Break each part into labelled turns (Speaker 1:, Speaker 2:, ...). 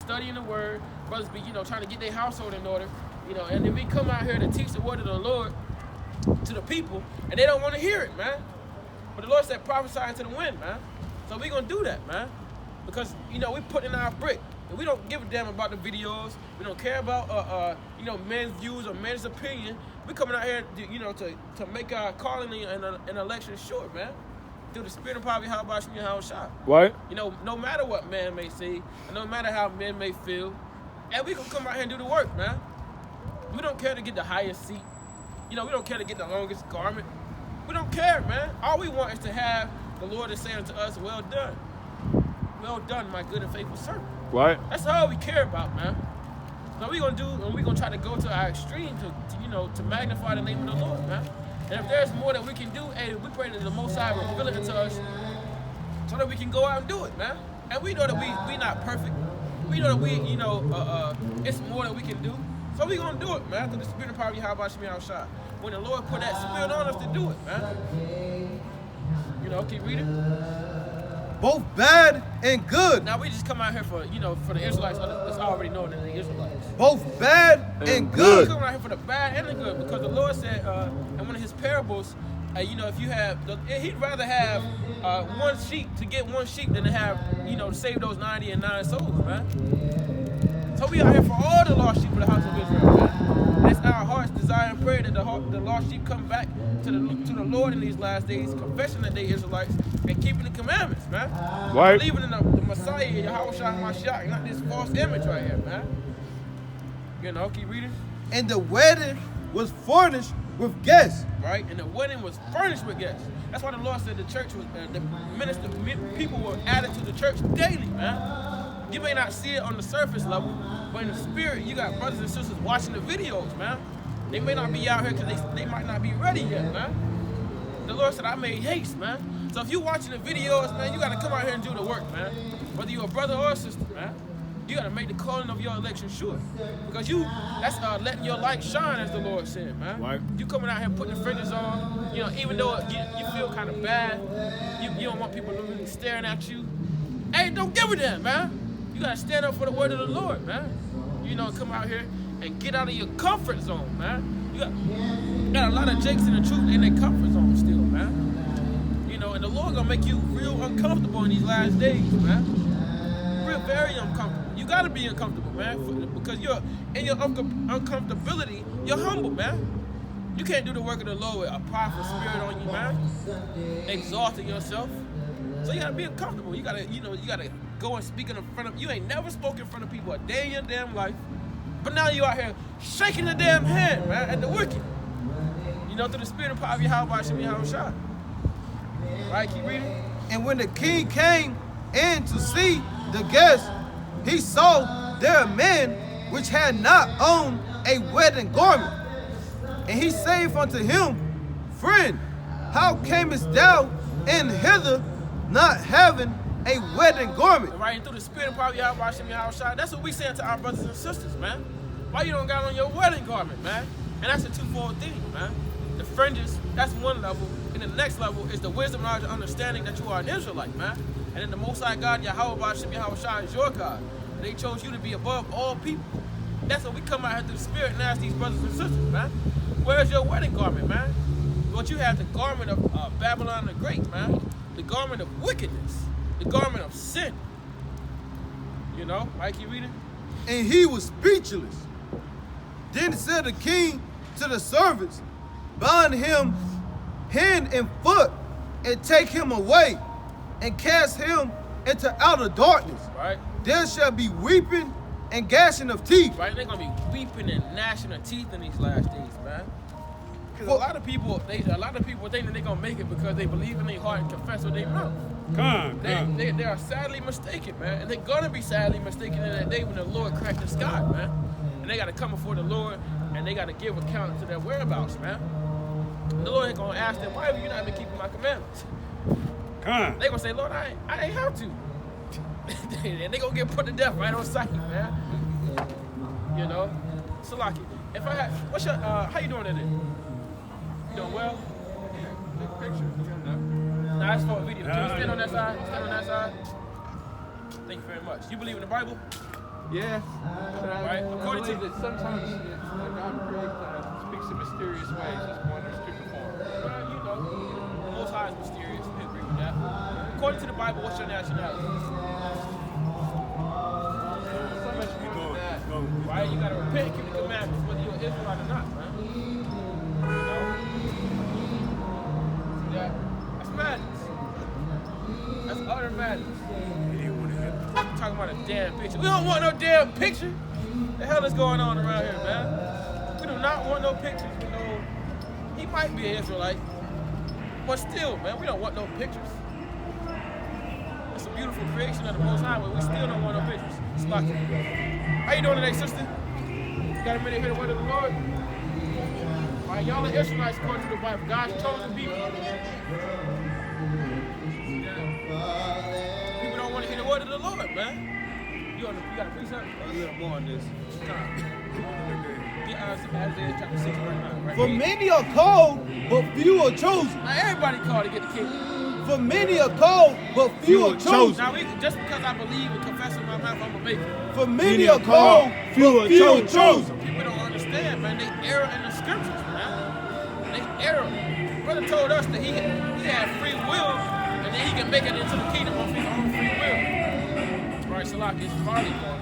Speaker 1: studying the word. Brothers be, trying to get their household in order. And then we come out here to teach the word of the Lord to the people, and they don't want to hear it, man. But the Lord said, prophesy into the wind, man. So we gonna do that, man. Because, we put in our brick. And we don't give a damn about the videos. We don't care about, men's views or men's opinion. We coming out here, to make our calling and election short, man. Through the spirit of poverty, how about you, how shot?
Speaker 2: Right.
Speaker 1: No matter what man may say, and no matter how men may feel, and we gonna come out here and do the work, man. We don't care to get the highest seat. We don't care to get the longest garment. We don't care, man. All we want is to have the Lord is saying to us, well done. Well done, my good and faithful servant.
Speaker 2: Right.
Speaker 1: That's all we care about, man. So we gonna do, and we gonna try to go to our extreme to magnify the name of the Lord, man. And if there's more that we can do, hey, we pray that the Most High will reveal it to us so that we can go out and do it, man. And we know that we not perfect. We know that it's more that we can do. So we gonna do it, man. Through the spirit of poverty, how about you, how shot? When the Lord put that spirit on us to do it, man. Keep reading.
Speaker 3: Both bad and good.
Speaker 1: Now we just come out here for the Israelites that's already known that the Israelites.
Speaker 3: Both bad and good.
Speaker 1: We come out here for the bad and the good, because the Lord said in one of his parables, if you have, he'd rather have one sheep to get one sheep than to have, to save those 99 souls, man. So we out here for all the lost sheep of the house of Israel, man. That's our heart's desire and prayer that the lost sheep come back to the Lord in these last days, confessing that they Israelites and keeping the commandments, man.
Speaker 2: Right.
Speaker 1: Believing in the Messiah, Yahweh Mashiach, not this false image right here, man. Keep reading.
Speaker 3: And the wedding was furnished with guests.
Speaker 1: Right, and the wedding was furnished with guests. That's why the Lord said the church was, people were added to the church daily, man. You may not see it on the surface level, but in the spirit, you got brothers and sisters watching the videos, man. They may not be out here because they might not be ready yet, man. The Lord said, I made haste, man. So if you're watching the videos, man, you got to come out here and do the work, man. Whether you're a brother or a sister, man. You got to make the calling of your election sure. Because that's letting your light shine, as the Lord said, man.
Speaker 2: Right.
Speaker 1: You coming out here putting the fringes on, even though you feel kind of bad, you don't want people really staring at you. Hey, don't give a damn, man. You got to stand up for the word of the Lord, man. Come out here and get out of your comfort zone, man. You got a lot of jakes in the truth in their comfort zone still, man. And the Lord gonna make you real uncomfortable in these last days, man. Real, very uncomfortable. You gotta be uncomfortable, man, because you're in your uncomfortability. You're humble, man. You can't do the work of the Lord with a prideful spirit on you, man. Exalting yourself. So you gotta be uncomfortable. You gotta go and speak in front of. You ain't never spoken in front of people a day in your damn life, but now you out here shaking the damn hand, man, at the wicked. Through the spirit of poverty, how about you, how shot? Right, keep reading.
Speaker 3: And when the king came in to see the guests, he saw there a man which had not on a wedding garment. And he saith unto him, Friend, how camest thou in hither not having a wedding garment?
Speaker 1: Right, and through the spirit of poverty, how about you, how shot? That's what we saying to our brothers and sisters, man. Why you don't got on your wedding garment, man? And that's a twofold thing, man. The fringes, that's one level. And the next level is the wisdom, knowledge, and understanding that you are an Israelite, man. And then the Most High God, Yahweh Bashem Yahweh is your God. And they chose you to be above all people. That's what we come out here through the spirit and ask these brothers and sisters, man. Where's your wedding garment, man? What you have, the garment of Babylon the Great, man. The garment of wickedness. The garment of sin. Mike, you reading?
Speaker 3: And he was speechless. Then said the king to the servants, Bind him hand and foot, and take him away, and cast him into outer darkness.
Speaker 1: Right.
Speaker 3: There shall be weeping and gnashing of teeth.
Speaker 1: Right, they're gonna be weeping and gnashing of teeth in these last days, man. Because a lot of people think that they're gonna make it because they believe in their heart and confess with their mouth. They are sadly mistaken, man. And they're gonna be sadly mistaken in that day when the Lord cracked the sky, man. And they gotta come before the Lord and they gotta give account to their whereabouts, man. And the Lord ain't gonna ask them, why have you not been keeping my commandments? They gonna say, Lord, I ain't have to. And they gonna get put to death right on sight, man. Salaki. If I had, what's your, how you doing today? You doing well? Take a picture. Nah, that's for a video. Can you stand on that side? Stand on that side. Thank you very much. You believe in the Bible?
Speaker 3: Yeah.
Speaker 1: Right? According to
Speaker 2: that sometimes God speaks in mysterious ways, just wonders to perform.
Speaker 1: well, you know, the Most High is mysterious. We agree with that. According to the Bible, what's your nationality? Right? You gotta repent, keep the commandments, whether you're an Israelite or not, man. You know? See that? That's madness. That's utter madness. We're talking about a damn picture. We don't want no damn picture. The hell is going on around here, man? We do not want no pictures. We know he might be an Israelite, but still, man, we don't want no pictures. It's a beautiful creation of the Most High, but we still don't want no pictures. It's lucky. How you doing today, sister? You got a minute to hear the word of the Lord? All right, y'all are Israelites according to the Bible. God's chosen people. People don't want to hear the word of the Lord, man. You got to preach something?
Speaker 3: A little more on this.
Speaker 1: Get Isaiah chapter 6 right now. Right
Speaker 3: For
Speaker 1: here.
Speaker 3: many are called, but few are chosen.
Speaker 1: Now, everybody called to get the kingdom.
Speaker 3: For many are called, but few are chosen.
Speaker 1: Now, just because I believe and confess in my mouth, I'm going to make it.
Speaker 3: For many are called, few are chosen.
Speaker 1: People don't understand, man. They err in the scriptures, man. They err. Brother told us that he had free will, and then he can make it into the kingdom of his own free will. Right, Salaki, it's folly, boy.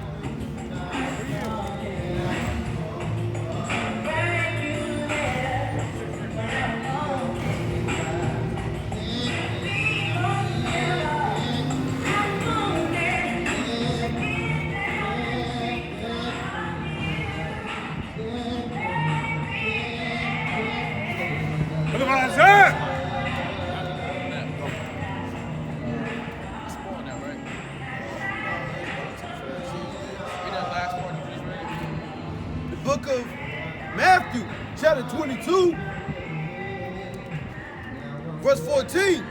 Speaker 3: Book of Matthew, chapter 22, verse 14.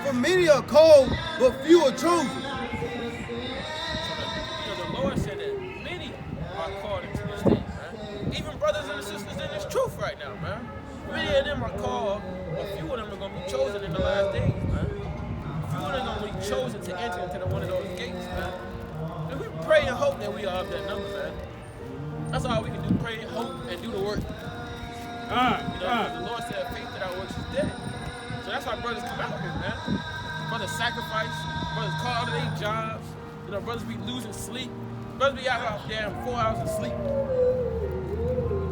Speaker 3: For many are called, but few are chosen.
Speaker 1: The Lord said that many are called into this thing, man. Even brothers and sisters in this truth right now, man. Many of them are called, but few of them are going to be chosen in the last days, man. Few of them are going to be chosen to enter into one of those gates, man. And we pray and hope that we are of that number, man. That's all we can do, pray, hope, and do the work. Because the Lord said faith without works is dead. So that's why brothers come out here, man. Brothers sacrifice, brothers call out of their jobs, brothers be losing sleep. Brothers be out of damn 4 hours of sleep.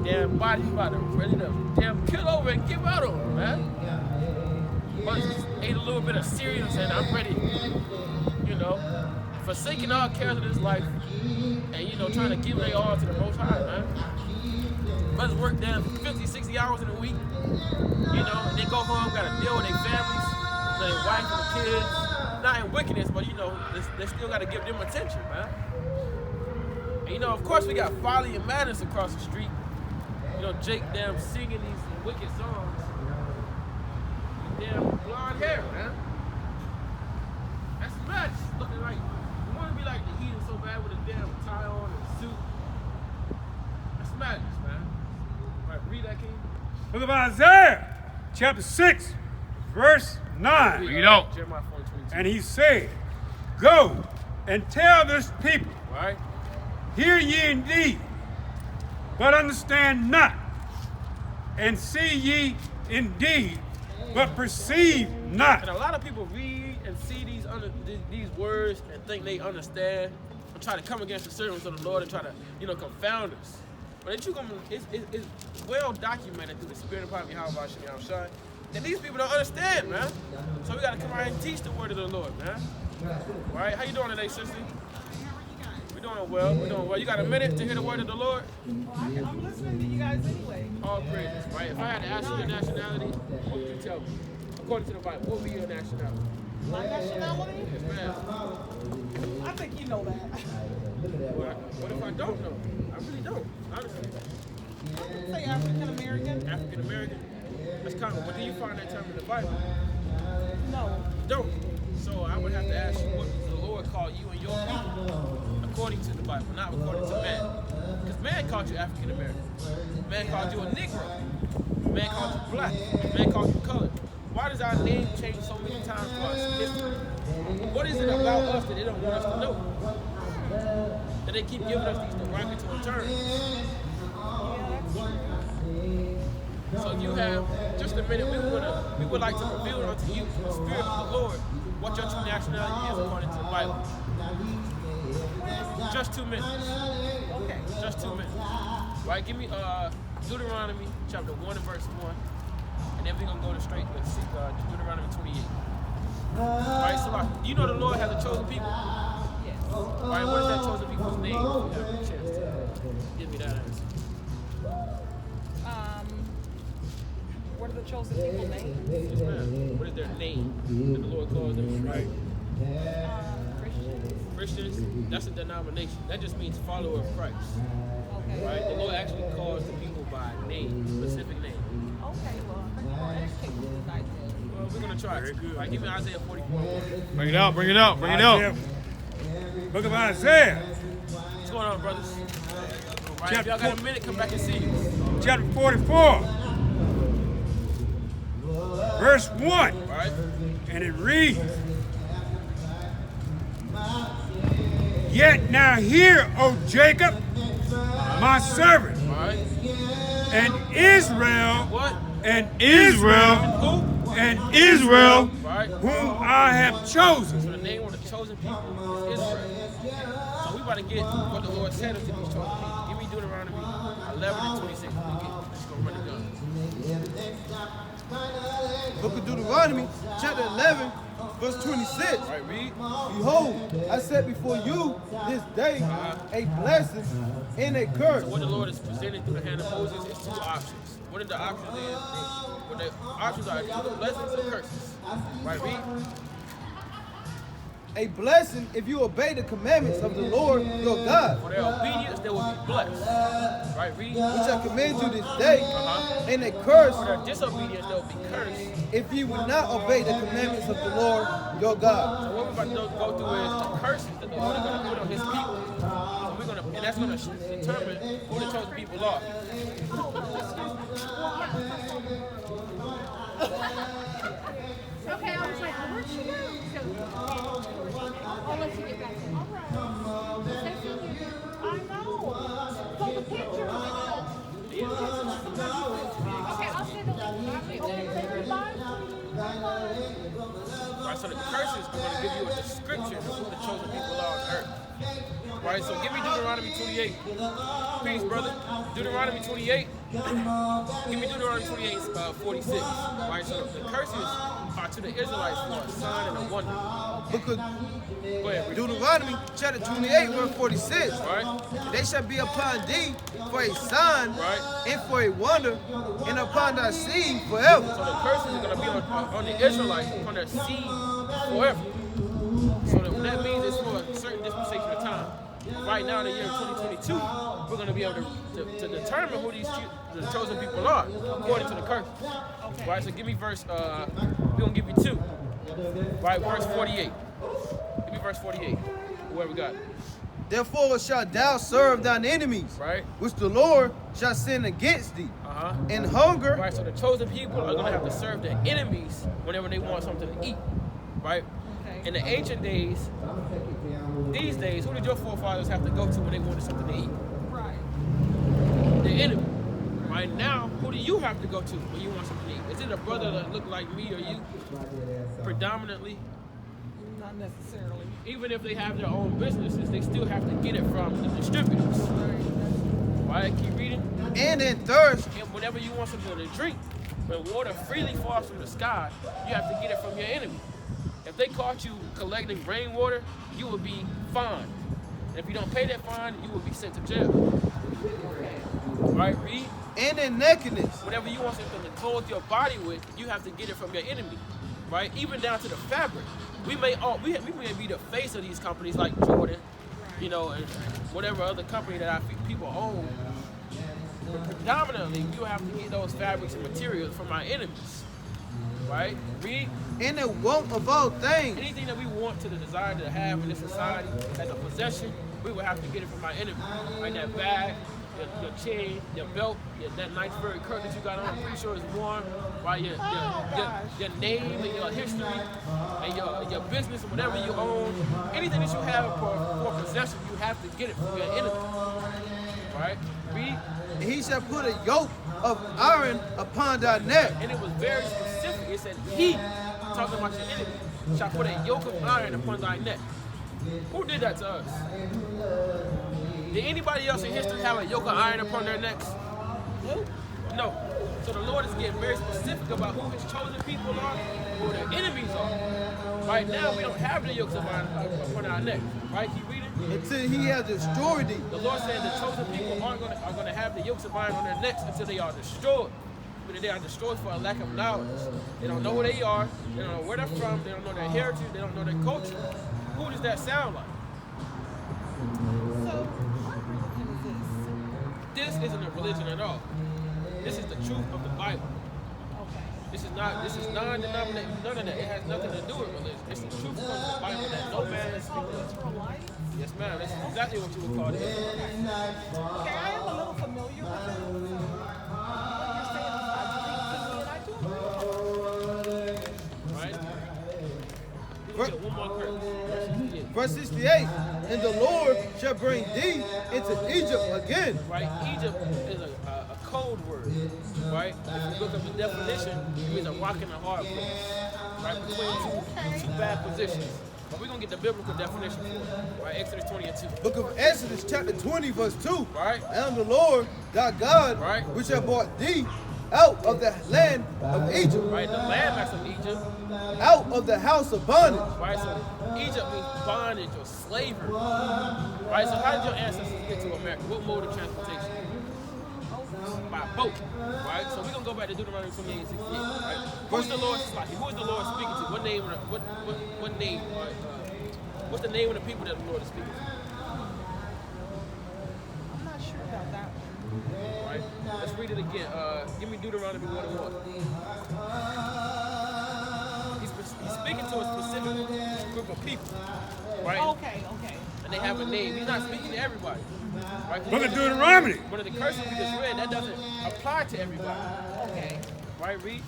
Speaker 1: Damn body about to ready to damn kill over and give out on them, man. Brothers just ate a little bit of cereal and said, I'm ready. Forsaking all cares of this life and, trying to give their all to the Most High, man. Brothers work down 50, 60 hours in a week, and they go home, got to deal with their families, their wife and the kids. Not in wickedness, but, they still got to give them attention, man. And, of course, we got folly and madness across the street. Jake damn singing these wicked songs. With damn blonde hair, man. That's madness. Looking like, you want to be like the heathen so bad with a damn tie on and a suit. That's madness, man. Right, read that, King.
Speaker 4: Book of Isaiah, chapter 6, verse 9.
Speaker 1: Read out. Jeremiah 4:22.
Speaker 4: And he said, Go and tell this people,
Speaker 1: Right?
Speaker 4: Hear ye indeed, but understand not, and see ye indeed, but perceive not.
Speaker 1: And a lot of people read and see these words and think they understand and try to come against the servants of the Lord and try to, confound us. But it's well documented through the Spirit of Prophet Yahweh that these people don't understand, man. So we got to come out and teach the word of the Lord, man. All right? How you doing today, sister? We're doing well. We're doing well. You got a minute to hear the word of the Lord?
Speaker 5: I'm listening to you guys anyway.
Speaker 1: All praises, right? If I had to ask you your nationality, what would you tell me? According to the Bible, what would be your nationality?
Speaker 5: My nationality?
Speaker 1: Yes, ma'am.
Speaker 5: I think you know that.
Speaker 1: What if I don't know? I really don't, honestly.
Speaker 5: I would say African American.
Speaker 1: African American? That's common, but do you find that term in the Bible?
Speaker 5: No.
Speaker 1: You don't. So I would have to ask you, what does the Lord call you and your people? According to the Bible, not according to man. Because man called you African American. Man called you a Negro. Man called you black. Man called you colored. Why does our name change so many times for us history? What is it about us that they don't want us to know? that they keep giving us these derogatory terms.
Speaker 5: Yeah, that's true.
Speaker 1: So if you have just a minute, we would like to reveal unto you the Spirit of the Lord what your true nationality is according to the Bible. Just 2 minutes.
Speaker 5: Okay.
Speaker 1: Just 2 minutes. Right? Give me Deuteronomy chapter 1 and verse 1. And then we're going to go to straight to Deuteronomy 28. Right? So you know the Lord has a chosen people?
Speaker 5: Yes.
Speaker 1: Right? What is that chosen people's name? You have a chance to give me that answer.
Speaker 5: What are the chosen people's names?
Speaker 1: Yes, ma'am. What is their name that the Lord calls them? Right.
Speaker 5: Christians.
Speaker 1: Christians, that's a denomination. That just means follower of Christ.
Speaker 5: Okay.
Speaker 1: Right? The Lord actually calls the people by name, specific name.
Speaker 5: Okay, well, educate me tonight then.
Speaker 1: Well, we're going to try it. Right, give me Isaiah 44.
Speaker 4: Bring it out, bring it out, bring it out. Book of Isaiah.
Speaker 1: What's going on, brothers? Right, if y'all got a minute, come back and see you.
Speaker 4: Chapter 44. Verse 1.
Speaker 1: Right?
Speaker 4: And it reads, Yet now hear, O Jacob, my servant,
Speaker 1: Right?
Speaker 4: and Israel,
Speaker 1: What?
Speaker 4: and Israel,
Speaker 1: Who?
Speaker 4: and Israel,
Speaker 1: Right?
Speaker 4: whom I have chosen.
Speaker 1: So the name of the chosen people is Israel. So we about to get what the Lord said unto these chosen people. Give me Deuteronomy 11 and 26. Let's go run the gun.
Speaker 3: Book of Deuteronomy, chapter 11, verse 26.
Speaker 1: Right, read.
Speaker 3: Behold, I set before you this day a blessing and a curse.
Speaker 1: So what the Lord is presenting through the hand of Moses is two options. What are the options? What the options are either blessings or curses. Right, read.
Speaker 3: A blessing if you obey the commandments of the Lord your God,
Speaker 1: For their obedience, they will be blessed. Right, read.
Speaker 3: which I command you this day,
Speaker 1: Uh-huh.
Speaker 3: and a curse
Speaker 1: For their disobedience, they will be cursed.
Speaker 3: if you would not obey the commandments of the Lord your God.
Speaker 1: So what we're about to go through is the curses that the Lord is going to put on His people. And that's going to determine who the chosen people are.
Speaker 6: Okay, I was like, where'd she go? So, I'll let you get back in. All right. Say something.
Speaker 5: I know.
Speaker 6: So the picture. Okay, I'll send a link. Okay, everybody.
Speaker 1: Right, so the curses are going to give you a description of who the chosen people are on earth. Right, so give me Deuteronomy 28. Peace, brother. Deuteronomy 28. Give me Deuteronomy 28, 46. Right, so the curses are to the Israelites for a sign and a wonder.
Speaker 3: Book of
Speaker 1: Go ahead, read.
Speaker 3: Deuteronomy, chapter 28, verse 46.
Speaker 1: Right,
Speaker 3: They shall be upon thee for a sign
Speaker 1: Right.
Speaker 3: and for a wonder, and upon thy seed forever.
Speaker 1: so the curses are going to be on the Israelites, on their seed forever. So that means it's for a certain dispensation of time. Right now, in the year 2022, we're going to be able to determine who the chosen people are, according to the curse. Right, so give me verse, we're going to give you two. Right, verse 48. Give me verse 48. Where we got it.
Speaker 3: Therefore shalt thou serve thine enemies,
Speaker 1: Right?
Speaker 3: which the Lord shall send against thee,
Speaker 1: Uh-huh.
Speaker 3: and hunger,
Speaker 1: Right, so the chosen people are going to have to serve their enemies whenever they want something to eat. Right?
Speaker 5: Okay.
Speaker 1: In the ancient days, these days, who did your forefathers have to go to when they wanted something to eat?
Speaker 5: Right.
Speaker 1: The enemy. Right now, who do you have to go to when you want something to eat? Is it a brother that look like me or you? Predominantly.
Speaker 5: Not necessarily.
Speaker 1: Even if they have their own businesses, they still have to get it from the distributors. Right? Keep reading.
Speaker 3: and in thirst,
Speaker 1: And whenever you want something to drink, when water freely falls from the sky, you have to get it from your enemy. If they caught you collecting rainwater, you would be fined. And if you don't pay that fine, you will be sent to jail. Right? Read.
Speaker 3: and in nakedness.
Speaker 1: Whenever you want something to clothe your body with, you have to get it from your enemy, right? Even down to the fabric. We may be the face of these companies like Jordan, you know, and whatever other company that people own. But predominantly, you have to get those fabrics and materials from our enemies, right? Read.
Speaker 3: And the want of all things,
Speaker 1: Anything that we want to the desire to have in this society as a possession, we will have to get it from our enemy. Like that bag, your chain, your belt, that nice furry coat that you got on. I'm pretty sure it's warm. Right, your name and your history and your business and whatever you own, anything that you have for possession, you have to get it from your enemy. Right? Read.
Speaker 3: He shall put a yoke of iron upon thy neck.
Speaker 1: And it was very specific. It said, he, talking about your enemy, shall put a yoke of iron upon thy neck. Who did that to us? Did anybody else in history have a yoke of iron upon their necks? No. So the Lord is getting very specific about who his chosen people are, who their enemies are. Right now, we don't have the yokes of iron upon our necks. Right? Keep reading.
Speaker 3: Until he has destroyed thee.
Speaker 1: The Lord said the chosen people are going to have the yokes of iron on their necks until they are destroyed. But they are destroyed for a lack of knowledge. They don't know who they are. They don't know where they're from. They don't know their heritage. They don't know their culture. Who does that sound like?
Speaker 5: So, what religion is this?
Speaker 1: This isn't a religion at all. This is the truth of the Bible.
Speaker 5: Okay.
Speaker 1: This is non-denominational, none of that. It has nothing to do with religion. It's the truth of the Bible that no man has
Speaker 5: Oh,
Speaker 1: speaking.
Speaker 5: Israelite?
Speaker 1: Yes, ma'am. That's exactly what you would call it.
Speaker 5: Okay, I am a little familiar with it. What you're saying is not unique to me, and I do agree.
Speaker 1: Right? We're going to get one more curse.
Speaker 3: Verse 68. And the Lord shall bring thee into Egypt again.
Speaker 1: Right? Egypt is a code word. Right? If you look up the definition, it means a rock in a hard place. Right? Between two bad positions. But we're going to get the biblical definition for it. Right? Exodus 20 and 2.
Speaker 3: Book of Exodus chapter 20 verse 2.
Speaker 1: Right?
Speaker 3: I am the Lord thy God,
Speaker 1: Right.
Speaker 3: which have brought thee out of the land of Egypt,
Speaker 1: Right? The landmass of Egypt.
Speaker 3: out of the house of bondage.
Speaker 1: Right? So Egypt means bondage or slavery. Right? So how did your ancestors get to America? What mode of transportation? By boat. Right? So we're going to go back to Deuteronomy 28 and 68. Right? Who is the Lord speaking to? What name? What name? What's the name of the people that the Lord is speaking to?
Speaker 5: I'm not sure about that one.
Speaker 1: Right? Let's read it again. Give me Deuteronomy 1 and 1. He's speaking to a specific group of people. Right?
Speaker 5: Okay.
Speaker 1: And they have a name. He's not speaking to everybody. Right?
Speaker 4: Book of Deuteronomy.
Speaker 1: One of the curses we just read, that doesn't apply to everybody.
Speaker 5: Okay.
Speaker 1: Right, read?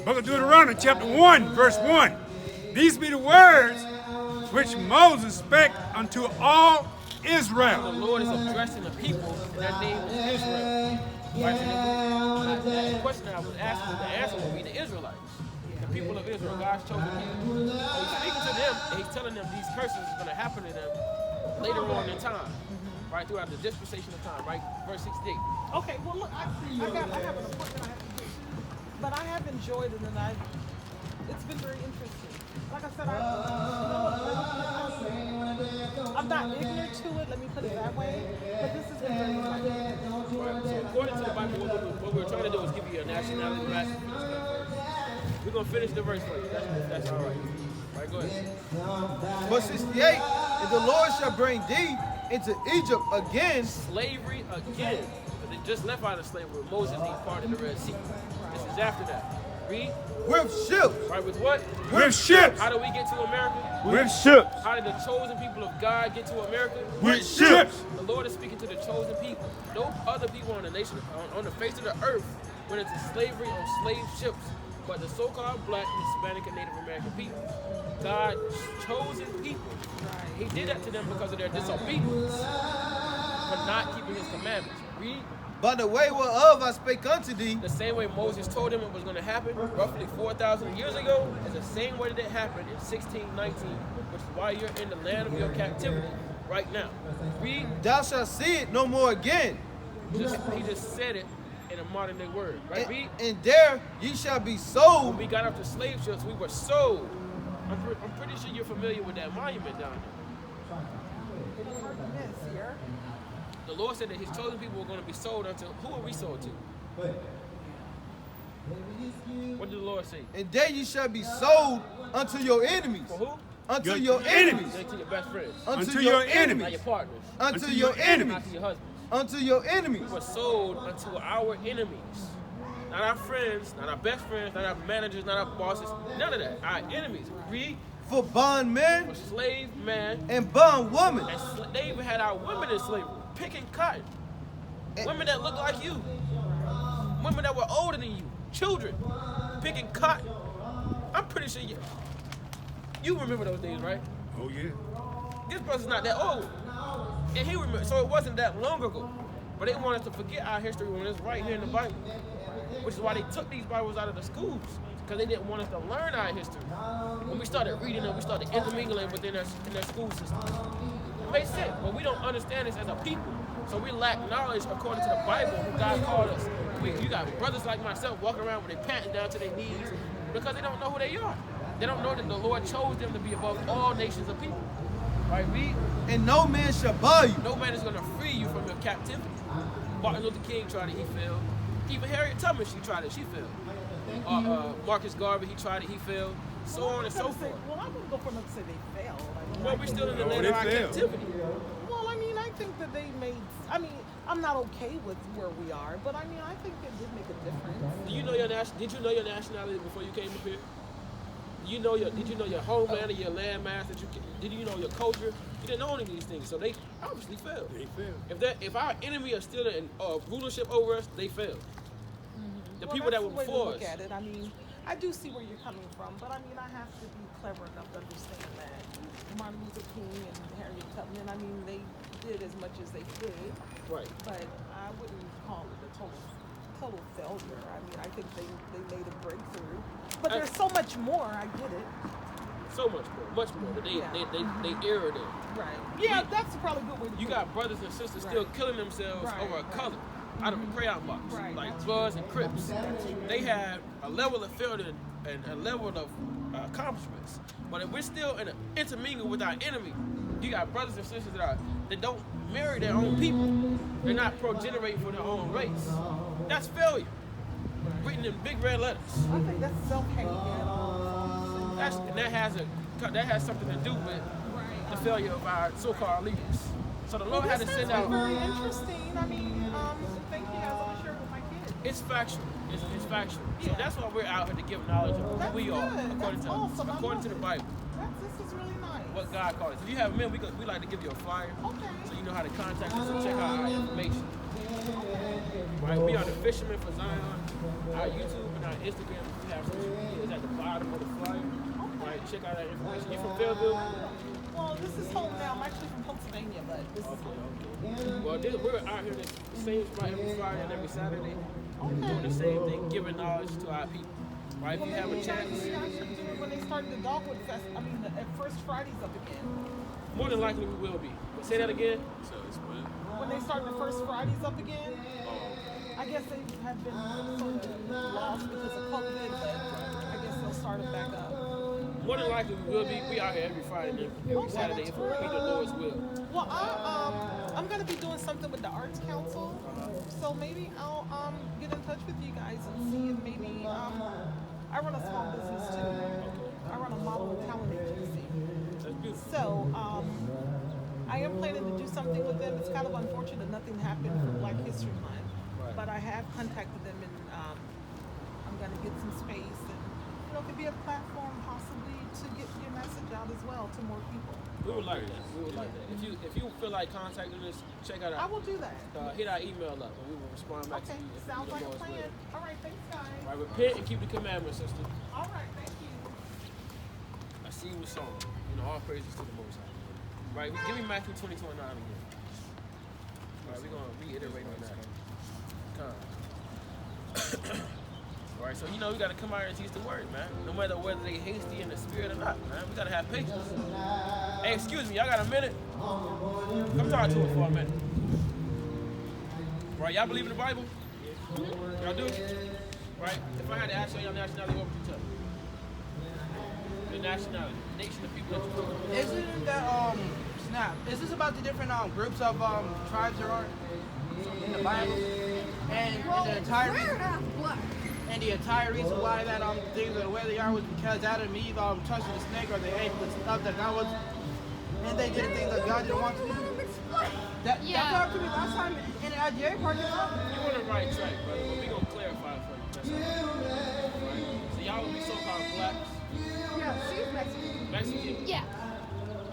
Speaker 4: Book of Deuteronomy, chapter 1, verse 1. These be the words which Moses spake unto all Israel.
Speaker 1: The Lord is addressing the people, and that name is Israel. Right? So the question I was asking, the answer would be the Israelites. The people of Israel, God's chosen people. So he's speaking to them, and he's telling them these curses is going to happen to them later on in time. Right, throughout the dispensation of time, right? Verse 68.
Speaker 5: Okay, well look, I have an appointment I have to get to, but I have enjoyed it, and it's been very interesting. Like I said, I'm not ignorant to it, let me put it that way, but this has been very interesting.
Speaker 1: Right, so according to the Bible, what we're trying to do is give you a nationality match. We're going to finish the verse for you. That's all right. Right, go ahead.
Speaker 3: Verse 68. And the Lord shall bring thee into Egypt again.
Speaker 1: Slavery again. But they just left out of slavery. Moses departed the Red Sea. This is after that. Read.
Speaker 3: With ships.
Speaker 1: Right, with what?
Speaker 4: With ships.
Speaker 1: How do we get to America?
Speaker 4: With ships.
Speaker 1: How did the chosen people of God get to America?
Speaker 4: With ships.
Speaker 1: The Lord is speaking to the chosen people. No other people on the nation, on the face of the earth, went into slavery on slave ships, but the so-called Black, Hispanic, and Native American people. God's chosen people. He did that to them because of their disobedience, for not keeping his commandments. Read.
Speaker 3: By the way whereof I spake unto thee,
Speaker 1: The same way Moses told them it was going to happen roughly 4,000 years ago is the same way that it happened in 1619, which is why you're in the land of your captivity right now. Read.
Speaker 3: thou shalt see it no more again.
Speaker 1: He just said it in a modern day word. Right? Read.
Speaker 3: And there ye shall be
Speaker 1: When
Speaker 3: sold.
Speaker 1: we got off the slave ships, we were sold. I'm pretty sure you're familiar with that monument down there.
Speaker 5: It's hard to miss here.
Speaker 1: The Lord said that his chosen people were going to be sold unto, who are we sold to? What did the Lord say?
Speaker 3: And there ye shall be sold unto your enemies.
Speaker 1: For who?
Speaker 3: Unto
Speaker 4: Your
Speaker 3: your
Speaker 4: enemies.
Speaker 3: enemies.
Speaker 1: To your best friends.
Speaker 3: Unto your
Speaker 1: Not
Speaker 3: enemies.
Speaker 1: your partners.
Speaker 3: Unto
Speaker 4: Unto
Speaker 3: your
Speaker 4: your
Speaker 3: enemies.
Speaker 1: Not to your husbands.
Speaker 3: Unto your enemies.
Speaker 1: We were sold unto our enemies. Not our friends, not our best friends, not our managers, not our bosses. None of that. Our enemies. Read.
Speaker 3: For bondmen
Speaker 1: For slave man.
Speaker 3: and bondwomen.
Speaker 1: And they even had our women in slavery, picking cotton. Women that look like you. Women that were older than you. Children picking cotton. I'm pretty sure you remember those days, right?
Speaker 4: Oh, yeah.
Speaker 1: This brother's not that old. And he remember, so it wasn't that long ago. But they want us to forget our history when it's right here in the Bible. Which is why they took these Bibles out of the schools. Because they didn't want us to learn our history. When we started reading them, we started intermingling within their school system. It makes sense, but we don't understand this as a people. So we lack knowledge according to the Bible, who God called us. You got brothers like myself walking around with their pants down to their knees because they don't know who they are. They don't know that the Lord chose them to be above all nations of people. Right, read?
Speaker 3: And no man shall buy you.
Speaker 1: No man is going to free you from your captivity. Martin Luther King tried it, he failed. Even Harriet Tubman, she tried it, she failed. Marcus Garvey, he tried it, he failed. So on and so forth.
Speaker 5: Well, I wouldn't go for them to say they failed. I mean,
Speaker 1: Well, we're still in the land of our captivity.
Speaker 5: Well, I mean, I think that they made. I mean, I'm not okay with where we are, but I mean, I think it did make a difference.
Speaker 1: Did you know your nationality before you came up here? Did you know your homeland and your landmass? Did you know your culture? You didn't know any of these things, so they obviously failed.
Speaker 4: They failed.
Speaker 1: If our enemy are still in rulership over us, they failed. The
Speaker 5: Well,
Speaker 1: people that
Speaker 5: that's
Speaker 1: were
Speaker 5: the way to
Speaker 1: before
Speaker 5: look
Speaker 1: us.
Speaker 5: at it. I mean, I do see where you're coming from, but I mean, I have to be clever enough to understand that Martin Luther King and Harriet Tubman, I mean, they did as much as they could,
Speaker 1: Right.
Speaker 5: but I wouldn't call it a total failure. I mean, I think they made a breakthrough, but there's so much more. I get it.
Speaker 1: So much more. But they erred in.
Speaker 5: Right. Yeah, that's probably a good way to
Speaker 1: You
Speaker 5: put
Speaker 1: got brothers and sisters still killing themselves
Speaker 5: Right,
Speaker 1: over a
Speaker 5: right.
Speaker 1: color out of a crayon box,
Speaker 5: Right.
Speaker 1: like Bloods and Crips. They had a level of failure and a level of accomplishments. But if we're still intermingled with our enemy, you got brothers and sisters that don't marry their own people. They're not progenerating for their own race. That's failure. Written in big red letters.
Speaker 5: I think that's self-hate.
Speaker 1: That has something to do with the failure of our so-called leaders. So the Lord had to send out.
Speaker 5: Very interesting. I mean, thank you guys. I'm share it with my kids.
Speaker 1: It's factual. It's factual. So
Speaker 5: Yeah.
Speaker 1: that's why we're out here to give knowledge of who
Speaker 5: That's
Speaker 1: we are
Speaker 5: good.
Speaker 1: according
Speaker 5: That's awesome. I
Speaker 1: according to
Speaker 5: love
Speaker 1: the Bible.
Speaker 5: This is really nice.
Speaker 1: What God called us. If you have men, we like to give you a flyer
Speaker 5: Okay.
Speaker 1: so you know how to contact us and check out our information. Right, we are the Fishermen for Zion. Our YouTube and our Instagram, we have social media is at the bottom of the flyer. Right, check out that information. You from Fayetteville?
Speaker 5: Well, this is home now. I'm actually from Pennsylvania, but this is home.
Speaker 1: Well, we're out here the same spot every Friday and every Saturday, doing the same thing, giving knowledge to our people. Right, if you have a chance,
Speaker 5: Maybe I should do it when they start the Dogwood Fest. I mean, at First Fridays up again.
Speaker 1: more than likely we will be. But say that again.
Speaker 5: When they start the First Fridays up again, I guess they have been sort of lost because of COVID, but I guess they'll start it back up.
Speaker 1: More than likely we will be. We out here every Friday and every Saturday if it be the Lord's will.
Speaker 5: Well, I'm going to be doing something with the Arts Council, so maybe I'll get in touch with you guys and see if maybe I run a small business too. I run a model and talent agency.
Speaker 1: That's beautiful.
Speaker 5: So I am planning to do something with them. It's kind of unfortunate nothing happened for Black History Month, but I have contacted them and I'm going to get some space and it could be a platform possibly to get your message out as well to more people.
Speaker 1: We would like that. We would like that. If you feel like contacting us, check out
Speaker 5: I will do that.
Speaker 1: hit our email up and we will respond back
Speaker 5: Okay,
Speaker 1: to you. If
Speaker 5: sounds
Speaker 1: the
Speaker 5: like a
Speaker 1: Lord's
Speaker 5: plan.
Speaker 1: will.
Speaker 5: All right, thanks guys.
Speaker 1: Right, repent and keep the commandments, sister.
Speaker 5: All right, thank you.
Speaker 1: I see you with song. All praises to the Most High. Right, give me Matthew 20:29 again. Right, we're gonna reiterate on that. Alright, so we gotta come out here and teach the word, man. No matter whether they hasty in the spirit or not, man. We gotta have patience. Hey, excuse me, y'all got a minute? Come talk to us for a minute. Right, y'all believe in the Bible? Y'all do? Right? If I had to ask y'all your nationality, what would you tell me? Your nationality, nation of people that you know.
Speaker 7: Isn't that is this about the different groups of tribes there are in the Bible? And the entire
Speaker 6: We're not black.
Speaker 7: and the entire reason why that things are the way they are was because Adam and Eve touched the snake or they ate the stuff that God was, and they did things that God didn't want to do. That talked to me last time in the IGA parking lot.
Speaker 1: You on the right track, brother, but we gonna clarify for you. That's all. Right? So y'all would be so-called blacks,
Speaker 6: Yeah, she's Mexican.
Speaker 1: Mexican.
Speaker 6: Yeah,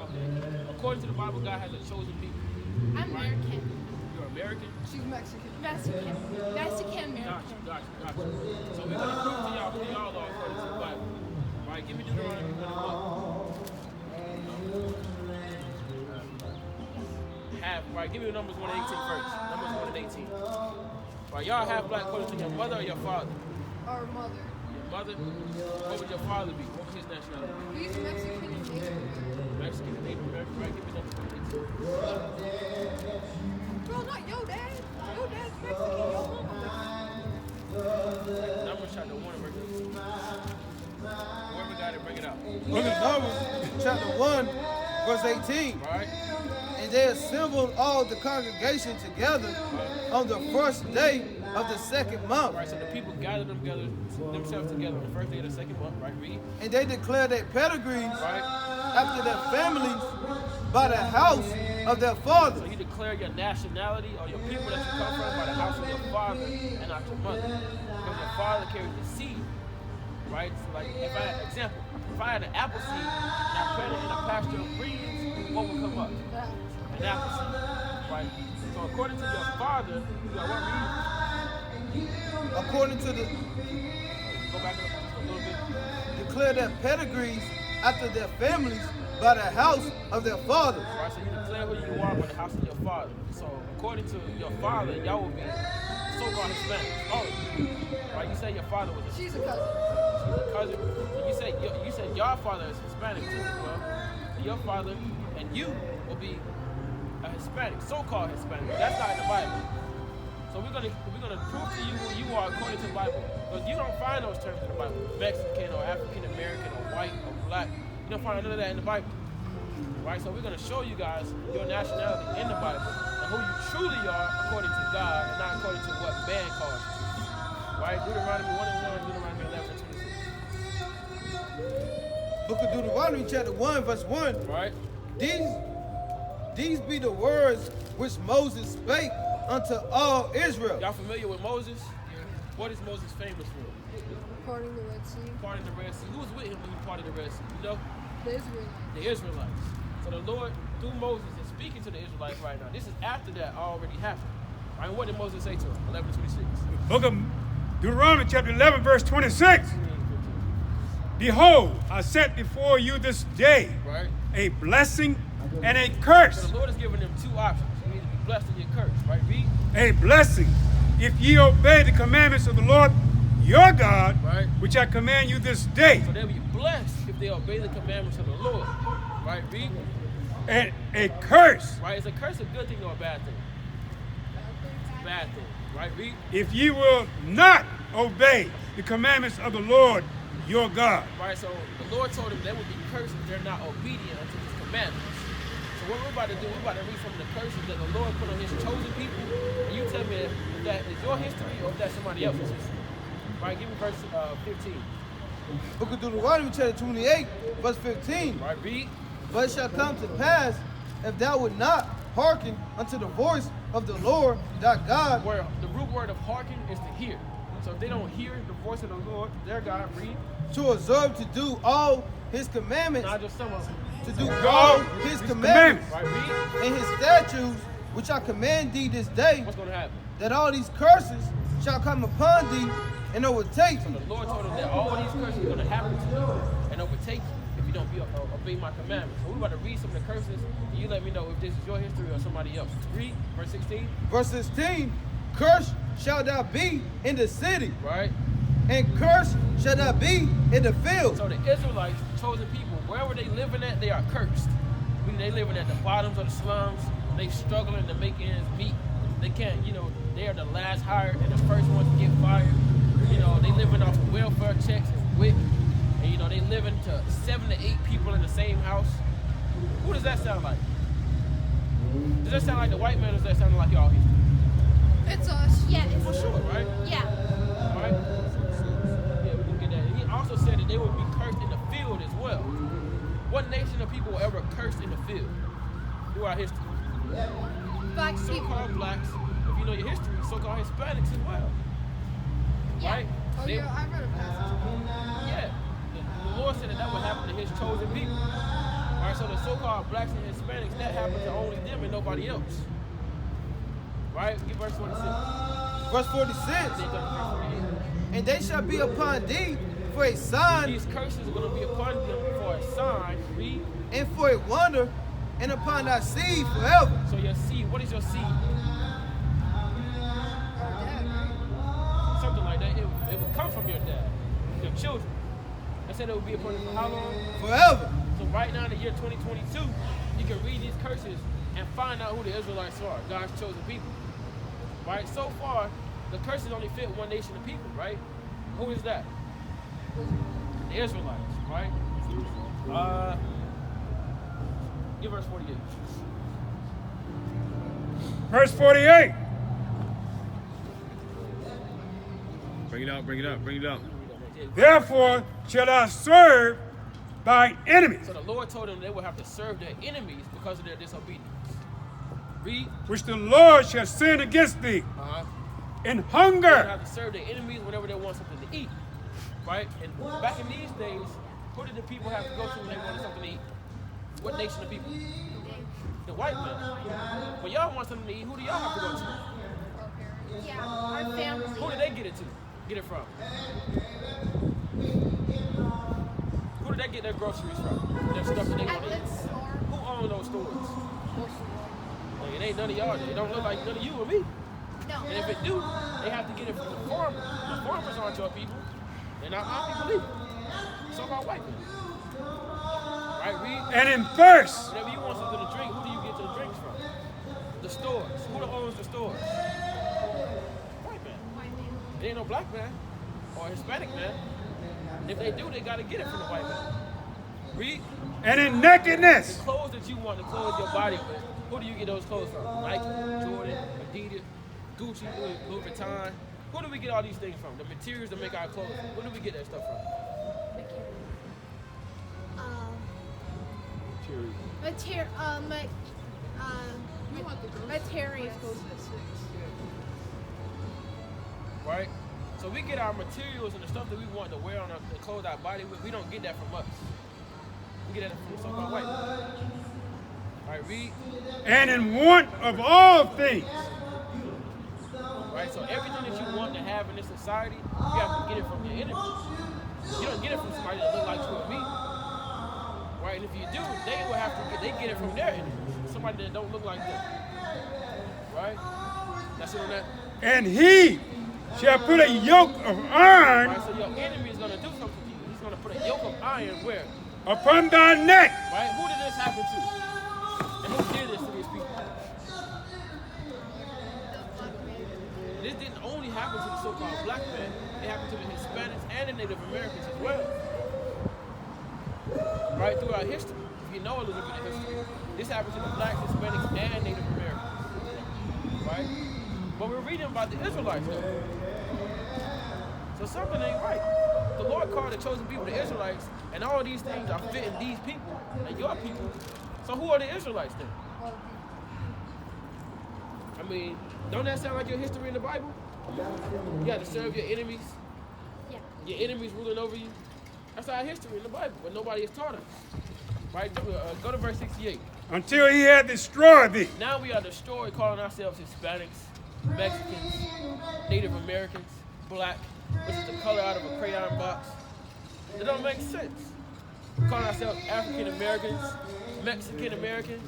Speaker 1: Okay. According to the Bible, God has a chosen people.
Speaker 6: I'm American.
Speaker 1: You're American?
Speaker 6: She's Mexican. Mexican. Mexican American.
Speaker 1: Gotcha. So we're gonna prove to y'all who y'all are according to the Bible. Right? Give me Deuteronomy 1:1. Right, give me Numbers 1:18 first. Numbers 1:18. Right, y'all half black according to your mother or your father?
Speaker 6: Our mother.
Speaker 1: Your mother? What would your father be? What was his nationality?
Speaker 6: He's Mexican and Native American.
Speaker 1: Mexican and Native American. Right, give me Numbers 1:18.
Speaker 6: Bro, not your dad. Your dad's Mexican. Your mama Mexican.
Speaker 1: Numbers chapter 1 verse 18. Whoever got it, bring it out.
Speaker 3: Book of Numbers, chapter 1, verse 18.
Speaker 1: Right?
Speaker 3: And they assembled all the congregation together on the first day of the second month.
Speaker 1: Right, so the people gathered themselves together on the first day of the second month, right? Read.
Speaker 3: And they declared their pedigrees
Speaker 1: Right?
Speaker 3: after their families by the house of their
Speaker 1: So
Speaker 3: fathers.
Speaker 1: you declare your nationality or your people that you come from by the house of your father and not your mother. Because your father carries the seed. Right? So like if I had an apple seed and I planted in a pasture of greens, what would come up? An apple seed. Right? So according to your father, you got what read?
Speaker 3: According to the
Speaker 1: Go back up just a little bit.
Speaker 3: declare their pedigrees after their families by the house of their fathers.
Speaker 1: Right, so you declare who you are by the house of your father. So according to your father, y'all will be so-called Hispanics. All of you. Right? You say your father was a
Speaker 6: She's a cousin.
Speaker 1: cousin. You said your father is Hispanic too. Well, your father and you will be a Hispanic, so-called Hispanic. That's not in the Bible. So we're gonna prove to you who you are according to the Bible. Because you don't find those terms in the Bible. Mexican or African American or white or black. You don't find none of that in the Bible. Right? So we're gonna show you guys your nationality in the Bible and who you truly are according to God and not according to what man calls you. Right? Deuteronomy 1:1, Deuteronomy 11:26.
Speaker 3: Book of Deuteronomy, chapter 1, verse 1.
Speaker 1: Right?
Speaker 3: These be the words which Moses spake unto all Israel.
Speaker 1: Y'all familiar with Moses? What is Moses famous for?
Speaker 6: Parting the Red Sea.
Speaker 1: Parting the Red Sea. Who was with him when he parted the Red Sea? You know?
Speaker 6: The Israelites.
Speaker 1: The Israelites. So the Lord, through Moses, is speaking to the Israelites right now. This is after that already happened. Right? And what did Moses say to him? 11:26.
Speaker 4: Book of Deuteronomy chapter 11, verse 26. Behold, I set before you this day
Speaker 1: Right?
Speaker 4: a blessing and a curse.
Speaker 1: So the Lord is giving them two options. You need to be blessed or you're cursed. Right? Read.
Speaker 4: A blessing if ye obey the commandments of the Lord your God,
Speaker 1: Right.
Speaker 4: which I command you this day.
Speaker 1: So they'll be blessed if they obey the commandments of the Lord. Right? Read.
Speaker 4: And a curse
Speaker 1: Right? Is a curse a good thing or a bad thing? It's a bad thing. Right? Read.
Speaker 4: if ye will not obey the commandments of the Lord your God.
Speaker 1: Right? So the Lord told them they would be cursed if they're not obedient unto his commandments. So what we're about to do, we're about to read some of the curses that the Lord put on his chosen people. And you tell me if that is your history or if that's somebody else's history. Right? Give me verse 15.
Speaker 3: Book of Deuteronomy, chapter 28, verse 15.
Speaker 1: Right? Read.
Speaker 3: But it shall come to pass, if thou would not hearken unto the voice of the Lord thy God,
Speaker 1: Where the root word of hearken is to hear. So if they don't hear the voice of the Lord, their God, read.
Speaker 3: to observe to do all his commandments,
Speaker 1: Not just some of them.
Speaker 3: to do all his commandments,
Speaker 1: Right? Read.
Speaker 3: and his statutes, which I command thee this day,
Speaker 1: What's going to happen?
Speaker 3: that all these curses shall come upon thee and overtake
Speaker 1: So
Speaker 3: thee.
Speaker 1: the Lord told them that all these curses are going to happen to you and overtake you if you don't obey my commandments. So we're about to read some of the curses, and you let me know if this is your history or somebody else. Read verse 16.
Speaker 3: Verse 16, cursed shall thou be in the city,
Speaker 1: Right?
Speaker 3: and cursed shall thou be in the field.
Speaker 1: So the Israelites, chosen people, wherever they living at, they are cursed. Meaning they living at the bottoms of the slums. They struggling to make ends meet. They can't, they are the last hired and the first ones to get fired. They living off of welfare checks and WIC. And, they living to 7 to 8 people in the same house. Who does that sound like? Does that sound like the white man or does that sound like y'all history?
Speaker 6: It's us. Yeah, it's
Speaker 1: For sure, right?
Speaker 6: Yeah.
Speaker 1: Right? Yeah, we can get that. And he also said that they would be cursed in the field as well. What nation of people were ever cursed in the field? Through our history.
Speaker 6: Black people.
Speaker 1: So-called blacks, if you know your history, so-called Hispanics as well.
Speaker 6: Yeah.
Speaker 1: Right?
Speaker 6: Oh,
Speaker 1: They-
Speaker 6: yeah, I read a passage.
Speaker 1: Yeah. The Lord said that would happen to his chosen people. All right, so the so-called blacks and Hispanics, that happened to only them and nobody else. Right? Get verse 46.
Speaker 3: Verse 46.
Speaker 1: Then go to verse 48.
Speaker 3: And they shall be upon thee for a sign
Speaker 1: These curses are going to be upon them for a sign. Read.
Speaker 3: and for a wonder, and upon thy seed forever.
Speaker 1: So your seed, what is your seed? Something like that. It will come from your dad, your children. I said it will be upon them for how long?
Speaker 3: Forever.
Speaker 1: So right now in the year 2022, you can read these curses and find out who the Israelites are, God's chosen people. Right? So far, the curses only fit one nation of people, right? Who is that? The Israelites, right? Give verse 48.
Speaker 4: Verse 48.
Speaker 8: Bring it out, bring it out, bring it out.
Speaker 4: Therefore shall thou serve thine enemies,
Speaker 1: So the Lord told them they would have to serve their enemies because of their disobedience. Read.
Speaker 4: which the Lord shall send against thee, in
Speaker 1: They would
Speaker 4: hunger,
Speaker 1: have to serve their enemies whenever they want something to eat. Right? And back in these days, who did the people have to go to when they wanted something to eat? What nation of people? The white man. When y'all want something to eat, who do y'all have to go to?
Speaker 6: Yeah, our family.
Speaker 1: Who did they get it to? Get it from? Who did they get their groceries from? Their stuff that they
Speaker 6: At
Speaker 1: want to
Speaker 6: the
Speaker 1: eat.
Speaker 6: store.
Speaker 1: Who owned those stores? Like, it ain't none of y'all. It don't look like none of you or me.
Speaker 6: No.
Speaker 1: And if it do, they have to get it from the farmers. The farmers aren't your people. They're not our people either. So-called white people. Right, read.
Speaker 4: and in thirst,
Speaker 1: Whenever you want something to drink, who do you get your drinks from? The stores. Who owns the stores? White man. It ain't no black man or Hispanic man. If they do, they got to get it from the white man. Read.
Speaker 4: and in nakedness,
Speaker 1: Clothes that you want to clothe your body with, who do you get those clothes from? Nike, Jordan, Adidas, Gucci, Louis Vuitton. Who do we get all these things from? The materials that make our clothes. Where do we get that stuff from?
Speaker 6: Materials.
Speaker 1: Right? So we get our materials and the stuff that we want to wear on to clothe our body with. We don't get that from us. We get that from the so-called white man. All right, read.
Speaker 4: and in want of all things.
Speaker 1: Right? So everything that you want to have in this society, you have to get it from your enemies. You don't get it from somebody that look like you or me. Right? And if you do, they will have to get it from their enemies. Somebody that don't look like them. Right? That's it on that.
Speaker 4: And he shall put a yoke of iron
Speaker 1: Right? So your enemy is gonna do something to you. He's gonna put a yoke of iron where?
Speaker 4: upon thy neck,
Speaker 1: Right? Who did this happen to? And who did this to these people? This didn't only happen to the so-called black man. It happened to the Hispanics and the Native Americans as well. Right throughout history, if you know a little bit of history, this happened to the blacks, Hispanics, and Native Americans. Right? But we're reading about the Israelites though. So something ain't right. The Lord called the chosen people the Israelites, and all these things are fitting these people and your people. So who are the Israelites then? I mean, don't that sound like your history in the Bible? You have to serve your enemies.
Speaker 6: Yeah.
Speaker 1: Your enemies ruling over you. That's our history in the Bible, but nobody has taught us. Right? Go to verse 68.
Speaker 4: until he had destroyed thee.
Speaker 1: Now we are destroyed, calling ourselves Hispanics, Mexicans, Native Americans, black, which is the color out of a crayon box. It don't make sense. Calling ourselves African Americans, Mexican American.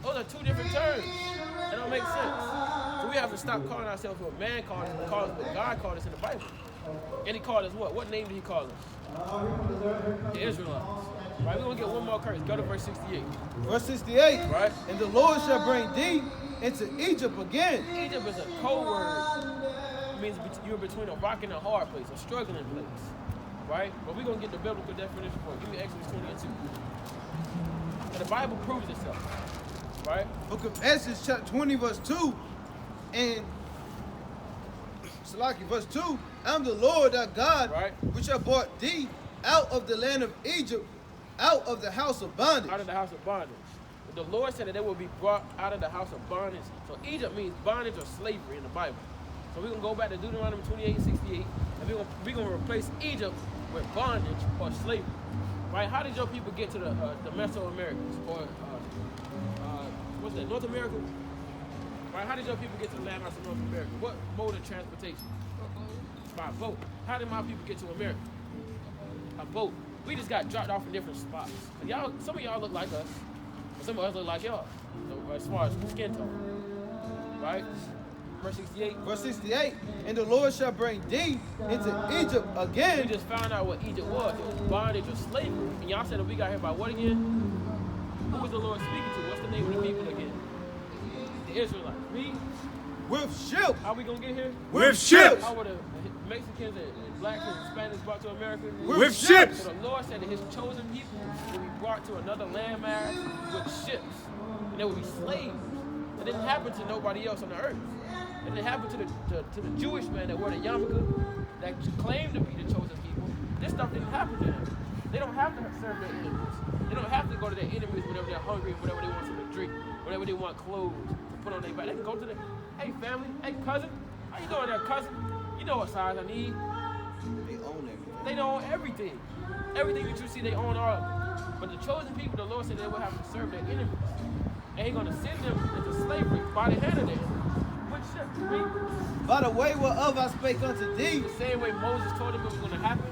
Speaker 1: Those are two different terms. It don't make sense. So we have to stop calling ourselves what man called us and call us what God called us in the Bible. And he called us what? What name did he call us? The Israelites. Right, we're going to get one more curse. Go to verse 68.
Speaker 3: Verse 68.
Speaker 1: Right?
Speaker 3: And the Lord shall bring thee into Egypt again.
Speaker 1: Egypt is a code word. It means you're between a rock and a hard place, a struggling place. Right? But we're going to get the biblical definition for it. Give me Exodus 20 and 2. And the Bible proves itself. Right?
Speaker 3: Book of Exodus chapter 20 verse 2. And Salaki verse 2. I'm the Lord thy God,
Speaker 1: Right.
Speaker 3: which have brought thee out of the land of Egypt, out of the house of bondage.
Speaker 1: Out of the house of bondage. But the Lord said that they will be brought out of the house of bondage. So Egypt means bondage or slavery in the Bible. So we're going to go back to Deuteronomy 28 and 68. And we're going to replace Egypt with bondage or slavery. Right? How did your people get to the Mesoamericans? Or, what's that, North America? Right? How did your people get to the landmass of North America? What mode of transportation? By boat. How did my people get to America? A boat. We just got dropped off in different spots. And y'all, some of y'all look like us, but some of us look like y'all. So as far as skin tone, right? Verse 68.
Speaker 3: Verse 68, and the Lord shall bring thee into Egypt
Speaker 1: We
Speaker 3: again.
Speaker 1: just found out what Egypt was. It was bondage or slavery. And y'all said that we got here by what again? Who was the Lord speaking to? What's the name of the people again? The Israelites. Read.
Speaker 3: With ships.
Speaker 1: How we gonna get here?
Speaker 4: With ships.
Speaker 1: How were the Mexicans and blacks and Spanish brought to America?
Speaker 4: With ships.
Speaker 1: So the Lord said that his chosen people will be brought to another landmass with ships. And they will be slaves. It didn't happen to nobody else on the earth. It didn't happen to the Jewish man that wore the yarmulke, that claimed to be the chosen people. This stuff didn't happen to them. They don't have to serve their enemies. They don't have to go to their enemies whenever they're hungry, whenever they want something to drink, whenever they want clothes to put on their back. They can go to the, hey family, hey cousin, how you doing there, cousin? You know what size I need.
Speaker 3: They own everything.
Speaker 1: They own everything. Everything that you see, they own all of it. But the chosen people, the Lord said they will have to serve their enemies. And he's going to send them into slavery by the hand of them. Which ship? Read.
Speaker 3: By the way whereof I spake unto thee,
Speaker 1: The same way Moses told them it was going to happen,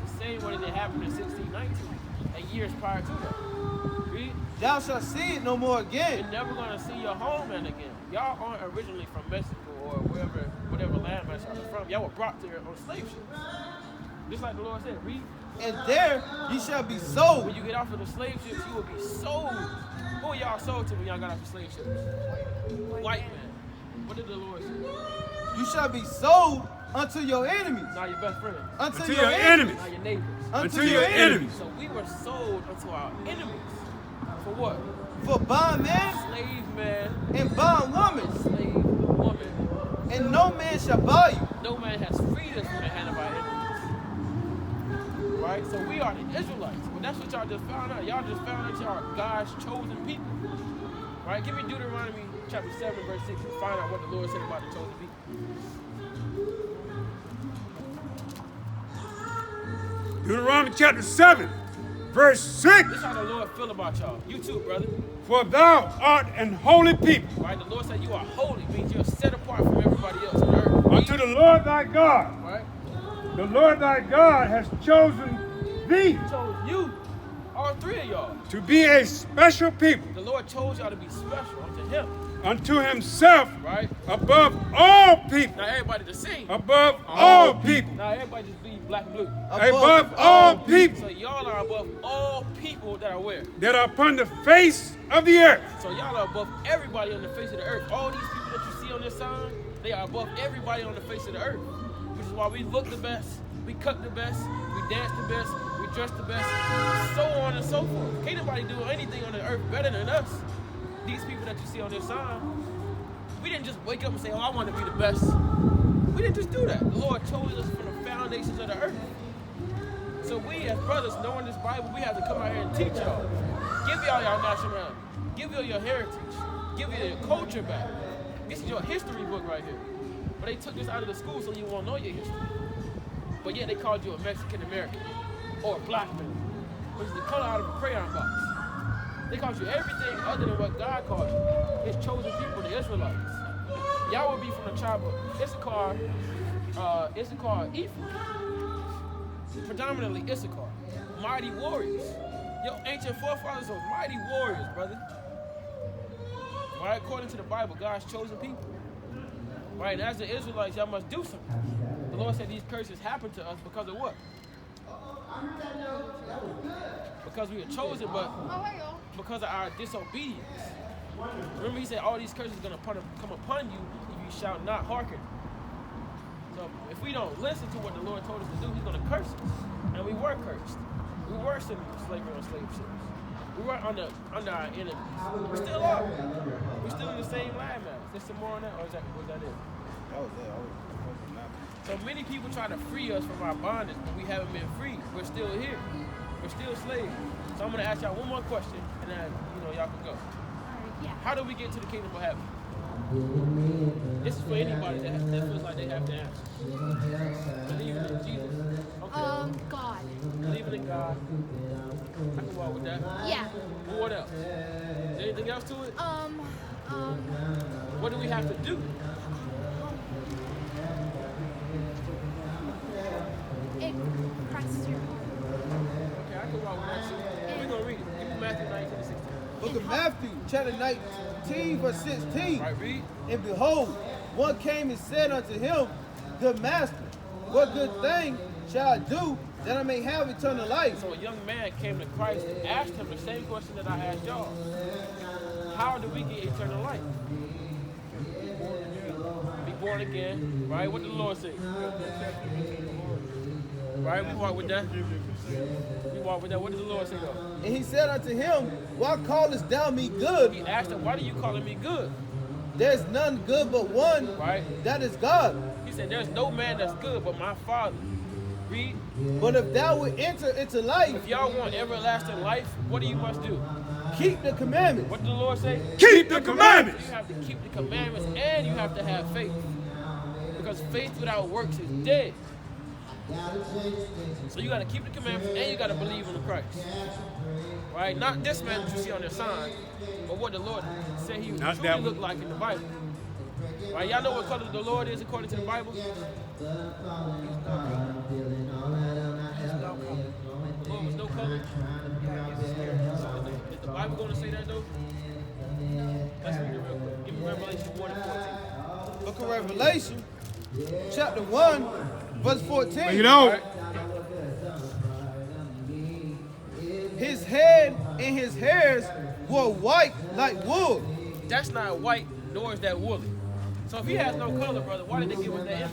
Speaker 1: the same way that it happened in 1619, and years prior to that. Read.
Speaker 3: thou shalt see it no more again.
Speaker 1: You're never going to see your homeland again. Y'all aren't originally from Mexico or whatever landmass y'all are from. Y'all were brought there on slave ships. Just like the Lord said, read.
Speaker 3: And there ye shall be sold.
Speaker 1: When you get off of the slave ships, you will be sold. Who y'all sold to when y'all got off the slave ships? White man. What did the Lord say?
Speaker 3: You shall be sold unto your enemies.
Speaker 1: Not your best friends.
Speaker 3: Unto
Speaker 4: your enemies.
Speaker 1: Not your neighbors.
Speaker 3: Unto
Speaker 4: Unto your enemies.
Speaker 1: So we were sold unto our enemies. For what?
Speaker 3: For bondman
Speaker 1: Slave man,
Speaker 3: and bondwoman.
Speaker 1: slave woman.
Speaker 3: And no man shall buy you.
Speaker 1: No man has freed us from the hand of our enemies. Right? So we are the Israelites. But that's what y'all just found out. Y'all just found out y'all are God's chosen people. Right? Give me Deuteronomy chapter 7, verse 6 and find out what the Lord said about the chosen people.
Speaker 4: Deuteronomy chapter 7, verse 6.
Speaker 1: This is how the Lord feel about y'all. You too, brother.
Speaker 4: For thou art an holy people
Speaker 1: Right? The Lord said you are holy, means you're set apart from everybody else on earth.
Speaker 4: unto the Lord thy God.
Speaker 1: Right?
Speaker 4: The Lord thy God has chosen thee
Speaker 1: He chose you, all three of y'all.
Speaker 4: to be a special people
Speaker 1: The Lord chose y'all to be special unto him.
Speaker 4: unto himself
Speaker 1: Right?
Speaker 4: above all people.
Speaker 1: Not everybody the same.
Speaker 4: Above all people.
Speaker 1: Not everybody just be black and blue.
Speaker 4: Above all people
Speaker 1: So y'all are above all people that are where?
Speaker 4: that are upon the face of the earth.
Speaker 1: So y'all are above everybody on the face of the earth. All these people that you see on this sign, they are above everybody on the face of the earth. Which is why we look the best, we cut the best, we dance the best, we dress the best, so on and so forth. Can't nobody do anything on the earth better than us. These people that you see on this sign, we didn't just wake up and say, oh, I want to be the best. We didn't just do that. The Lord chose us from the foundations of the earth. So we as brothers, knowing this Bible, we have to come out here and teach y'all. Give y'all your nationality. Give you your heritage. Give you your culture back. This is your history book right here. But they took this out of the school so you won't know your history. But yet they called you a Mexican American or a black man, which is the color out of a crayon box. They called you everything other than what God called you. His chosen people, the Israelites. Y'all will be from the tribe of Issachar, Ephraim. Predominantly Issachar. Mighty warriors. Your ancient forefathers were mighty warriors, brother. Right? According to the Bible, God's chosen people. Right? And as the Israelites, y'all must do something. The Lord said these curses happened to us because of what? Because we were chosen, but because of our disobedience. Remember, he said all these curses are going to come upon you if you shall not hearken. So if we don't listen to what the Lord told us to do, he's going to curse us. And we were cursed. We were sent into slavery on slave ships. We were under our enemies. We still are. We're still in the same landmass. There's some more on that, or is that what that is?
Speaker 3: That was it.
Speaker 1: So many people try to free us from our bondage, but we haven't been freed. We're still here. We're still slaves. So I'm going to ask y'all one more question, and then y'all can go. How do we get to the kingdom of heaven? This is for anybody that feels like they have to answer. Believing in Jesus.
Speaker 6: God.
Speaker 1: Believing in God. I can walk with that.
Speaker 6: Yeah.
Speaker 1: What else? Anything else to it? What do we have to do?
Speaker 6: It crosses your heart.
Speaker 1: Okay, I can walk with that too. We're going to read it. Give me Matthew 19 and 16.
Speaker 3: Book of Matthew, chapter 19, verse 16.
Speaker 1: Right, read.
Speaker 3: And behold, one came and said unto him, Good master, what good thing shall I do that I may have eternal life?
Speaker 1: So a young man came to Christ and asked him the same question that I asked y'all. How do we get eternal life? Be born again, right? What did the Lord say? Right? We walk with that. We walk with that. What did the Lord say though?
Speaker 3: And he said unto him, Why callest thou me good?
Speaker 1: He asked him, why do you calling me good?
Speaker 3: There's none good but one,
Speaker 1: Right?
Speaker 3: that is God.
Speaker 1: He said, there's no man that's good but my Father. Read.
Speaker 3: But if thou would enter into life,
Speaker 1: If y'all want everlasting life, what do you must do?
Speaker 3: keep the commandments.
Speaker 1: What did the Lord say?
Speaker 4: Keep the commandments.
Speaker 1: You have to keep the commandments and you have to have faith. Because faith without works is dead. So you got to keep the commandments and you got to believe in the Christ. Right? Not this man that you see on the sign, but what the Lord said he
Speaker 4: Not
Speaker 1: truly
Speaker 4: that
Speaker 1: looked like in the Bible. Right? Y'all know what color the Lord is according to the Bible? The Lord was no color. Is the Bible going to say that though? Let's read it real quick. Give me Revelation 1 and 14.
Speaker 3: Book of Revelation, chapter 1, verse 14.
Speaker 4: Bring it on.
Speaker 3: His head and his hairs were white like wool.
Speaker 1: That's not white, nor is that woolly. So if he has no color, brother, why did they give us that image?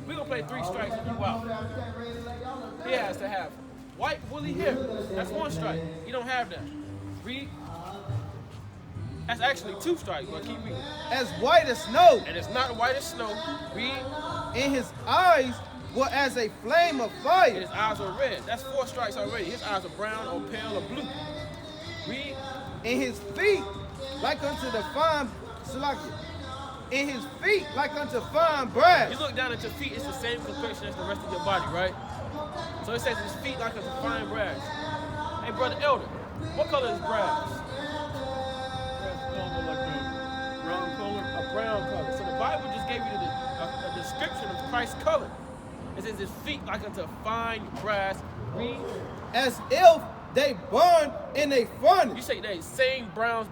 Speaker 1: We're going to play 3 strikes and you out. He has to have white woolly hair. That's 1 strike. You don't have that. Read. That's actually 2 strikes, but keep reading.
Speaker 3: As white as snow,
Speaker 1: And it's not white as snow. Read.
Speaker 3: and his eyes were as a flame of
Speaker 1: And
Speaker 3: fire.
Speaker 1: his eyes are red. That's 4 strikes already. His eyes are brown or pale or blue. Read.
Speaker 3: And his feet like unto the fine and his feet like unto fine brass.
Speaker 1: You look down at your feet, it's the same complexion as the rest of your body, right? So it says his feet like a fine brass. Hey, brother Elder, what color is brass? A brown color. So the Bible just gave you a description of Christ's color. It says his feet like unto fine brass. Read.
Speaker 3: As if they burned in a
Speaker 1: You
Speaker 3: furnace.
Speaker 1: say that same bronze,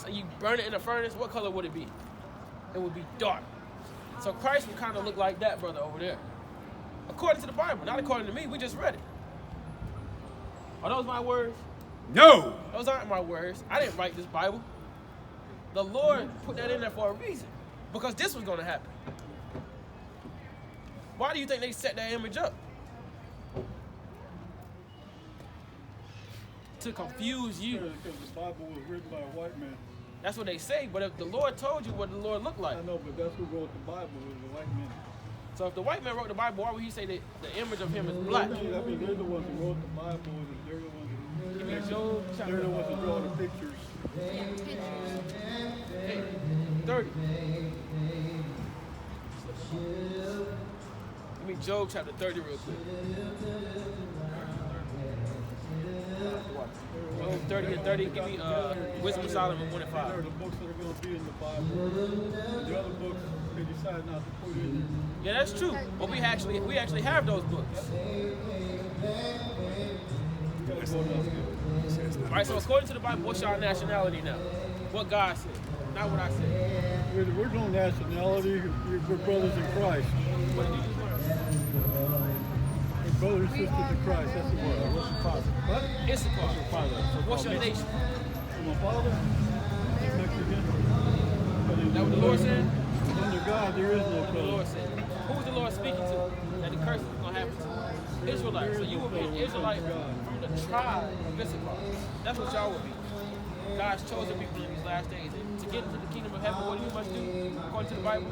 Speaker 1: and you burn it in a furnace, what color would it be? It would be dark. So Christ would kind of look like that, brother, over there. According to the Bible, not according to me. We just read it. Are those my words?
Speaker 4: No.
Speaker 1: Those aren't my words. I didn't write this Bible. The Lord put that in there for a reason. Because this was going to happen. Why do you think they set that image up? To confuse you.
Speaker 9: Because the Bible was written by a white man.
Speaker 1: That's what they say. But if the Lord told you what the Lord looked like.
Speaker 9: I know, but that's who wrote the Bible, was a white man.
Speaker 1: So if the white man wrote the Bible, why would he say that the image of him is black?
Speaker 9: I mean, they're the ones who wrote the Bible, and they're the ones who,
Speaker 1: Give me Job chapter
Speaker 9: they're the ones who draw the pictures.
Speaker 1: 30. Give me Job chapter 30 real quick. Job 30 and 30. Give me Wisdom of Solomon 1 and 5.
Speaker 9: They're the books that are going to be in the Bible. The other books, they decide not to put in.
Speaker 1: Yeah, that's true. But we actually have those books. Right, so according to the Bible, what's your nationality now? What God said, not what I said.
Speaker 9: We're no nationality. We're brothers in Christ.
Speaker 1: What did you just learn?
Speaker 9: We're brothers and sisters in Christ. That's the word. What's your father? What?
Speaker 1: Issachar. So what's your nation?
Speaker 9: My father? He's Mexican.
Speaker 1: That what the Lord said?
Speaker 9: Under God, there is no
Speaker 1: What the
Speaker 9: color.
Speaker 1: Lord said. Who was the Lord speaking to that the curse was going to happen to? Israelites. So you will be an Israelite from the tribe of Issachar. That's what y'all will be. God's chosen people in these last days. And to get into the kingdom of heaven, what do you must do according to the Bible?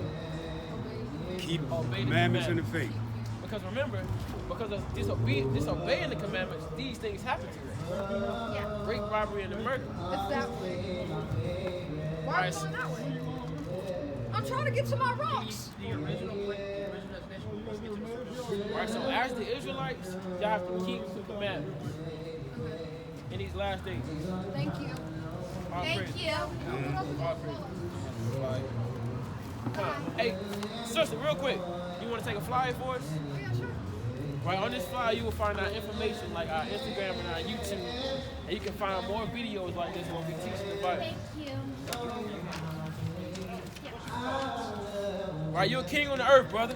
Speaker 4: Keep
Speaker 1: Obey the
Speaker 4: commandments and the faith.
Speaker 1: Because remember, because of disobeying the commandments, these things happen to you.
Speaker 6: Yeah.
Speaker 1: Rape, robbery, and the murder.
Speaker 6: It's that way. Why are you
Speaker 1: Right.
Speaker 6: going that way? I'm trying to get to my rocks.
Speaker 7: The original definition
Speaker 1: All right, so as the Israelites, y'all have to keep the commandments in these last days.
Speaker 6: Thank you.
Speaker 1: All praise.
Speaker 6: Thank you.
Speaker 1: All praise. Hey, sister, real quick, you want to take a flyer for us?
Speaker 6: Yeah, sure.
Speaker 1: Right, on this flyer, you will find our information like our Instagram and our YouTube, and you can find more videos like this where we teach the Bible.
Speaker 6: Thank you.
Speaker 1: Right, you're a king on the earth, brother.